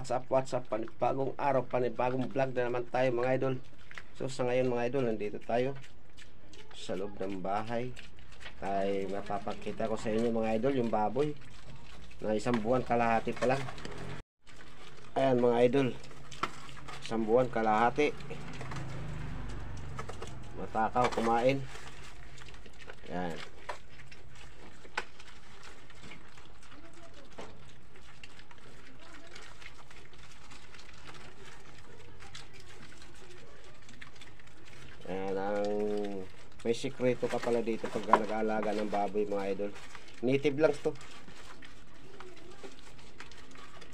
What's up, panibagong araw, panibagong vlog na naman tayo mga idol. So sa ngayon mga idol, nandito tayo sa loob ng bahay. Ay mapapakita ko sa inyo mga idol yung baboy na 1 buwan kalahati pa lang. Ayan mga idol, 1 buwan kalahati, matakaw kumain. Ayan. Ayan, may sikreto ka pala dito pag nag-aalaga ng baboy mga idol. Native lang to.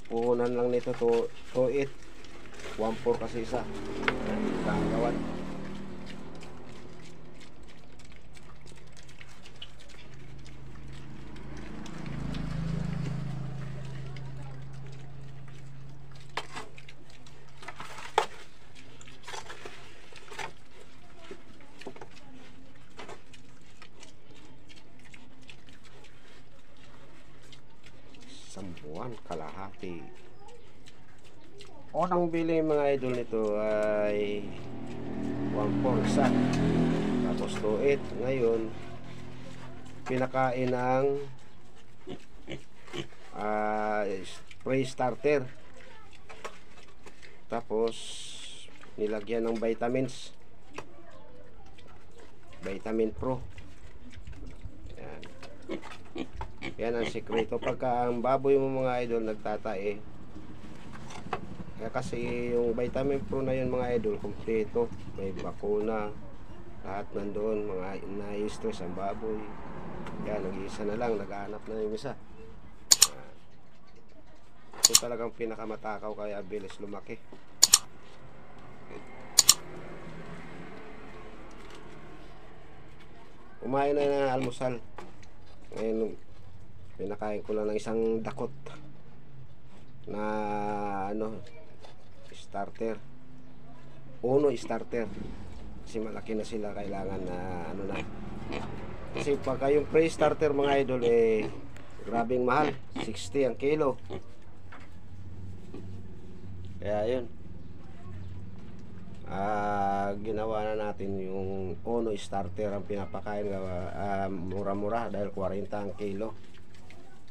Puhunan lang nito to 2.8 1.4 kasi isa. Gagawan. Buwan kalahati. Unang bili mga idol nito ay 1.4 isa, tapos 2.8. Ngayon pinakain ng spray starter, tapos nilagyan ng vitamins, Vitamin Pro. Yan ang sikreto pagka ang baboy mo mga idol nagtatae. Kasi yung Vitamin Pro na yun mga idol, kompleto, may bakuna, lahat nandoon. Mga na-stress ang baboy, yan, nag-iisa na lang, naghahanap na yung isa. Ito talagang pinakamatakaw, kaya bilis lumaki. Kumain na ng almusal. Ngayon pinakain ko lang ng isang dakot na starter, uno starter, kasi malaki na sila, kailangan na kasi pagka yung pre-starter mga idol grabing mahal, 60 ang kilo. Kaya yun, ginawa na natin yung uno starter ang pinapakain. Mura-mura dahil 40 ang kilo.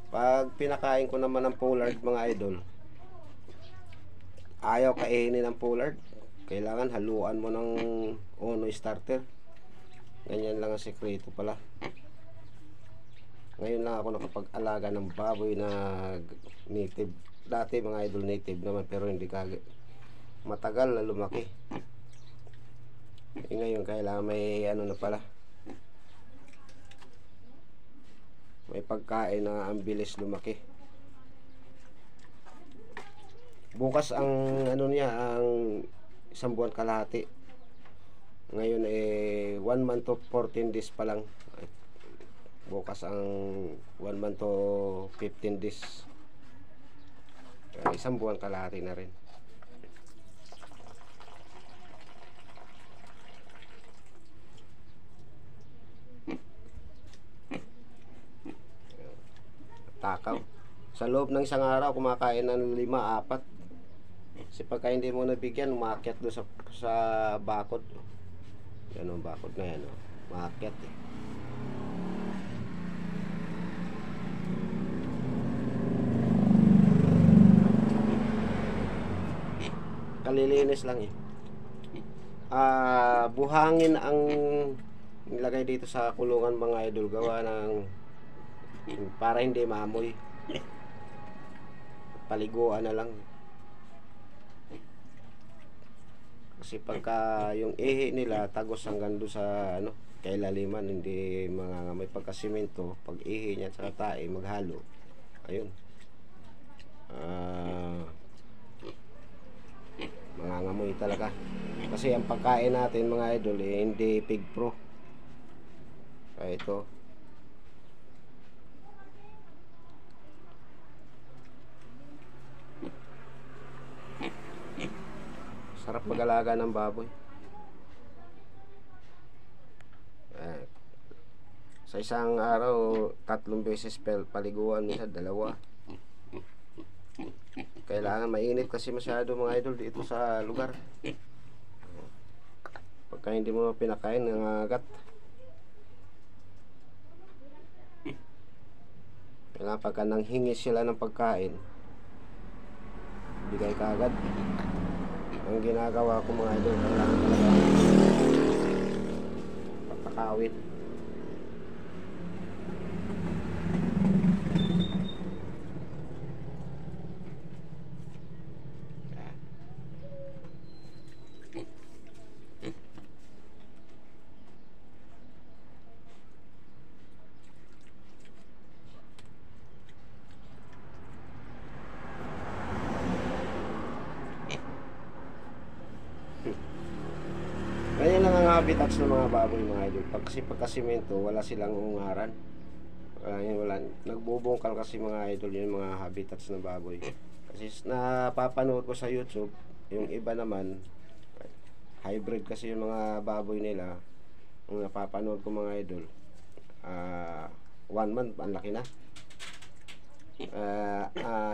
Pag pinakain ko naman ng pollard mga idol, ayaw kainin ng pollard, kailangan haluan mo ng uno starter. Ganyan lang ang sekreto pala. Ngayon lang ako nakapag-alaga ng baboy na native. Dati mga idol native naman, pero hindi matagal na lumaki. Ngayon kailangan may na pala, may pagkain na ang bilis lumaki. Bukas ang niya, ang 1 buwan kalahati. Ngayon 1 month to 14 days pa lang. Bukas ang 1 month to 15 days. 1 buwan kalahati na rin. Takaw. Sa loob ng isang araw kumakain ng 5-4. Kasi pagka hindi mo nabigyan, umakyat doon sa bakod. Yan ang bakod na yan, umakyat kalilinis lang buhangin ang nilagay dito sa kulungan mga idol, gawa ng para hindi maamoy. Paliguan na lang. Kasi pagka yung ihi nila tagos hanggang doon sa kailaliman, hindi may pagkasimento. Pag ihi niya sa tae maghalo, ayun, mangangamoy talaga. Kasi ang pagkain natin mga idol hindi pig pro. Kaya ito, sarap mag-alaga ng baboy. Sa isang araw 3 beses paliguan, minsan 2. Kaya Kailangan mainit kasi masyado mga idol dito sa lugar. Pagka hindi mo pinakain, nangagat. Kailangan pagka nanghingi sila ng pagkain, bigay ka agad. Ang ginagawa ko mga idol, kailangan talaga papakawin. Ganyan lang ang habitats ng mga baboy mga idol. Pagkasimento, wala silang ungaran. Wala. Nagbubungkal kasi mga idol yung mga habitats ng baboy. Kasi napapanood ko sa YouTube, yung iba naman, hybrid kasi yung mga baboy nila. Yung napapanood ko mga idol, 1 month, ang laki na.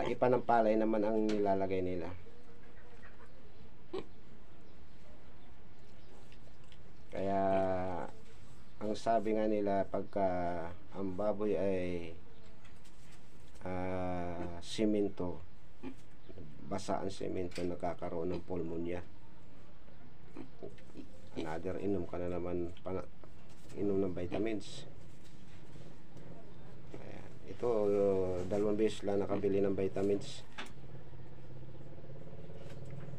Ipa ng palay naman ang nilalagay nila. Kaya ang sabi nga nila, pagka ang baboy ay simento, basa ang simento, nagkakaroon ng pulmonya. Another, inom ka na naman, inom ng vitamins. Ayan. Ito, 2 beses lang nakabili ng vitamins.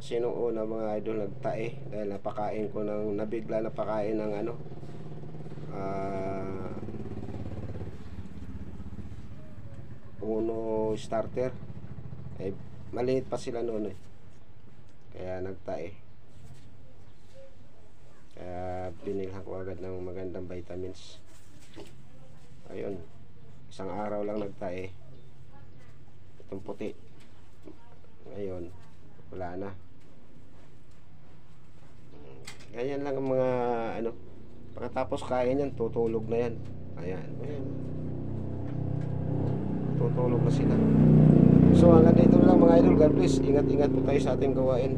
Sinong una mga idol nagtae dahil napakain ko ng nabigla napakain ng Uno starter, maliit pa sila noon kaya nagtae, kaya binilhan ko agad ng magandang vitamins. Ayun, isang araw lang nagtae itong puti, ngayon wala na. Ganyan lang ang mga pagkatapos kain yan, tutulog na yan. Ayan. Tutulog na sila. So hanggang dito na lang mga idol. God bless. Ingat-ingat po tayo sa ating gawain.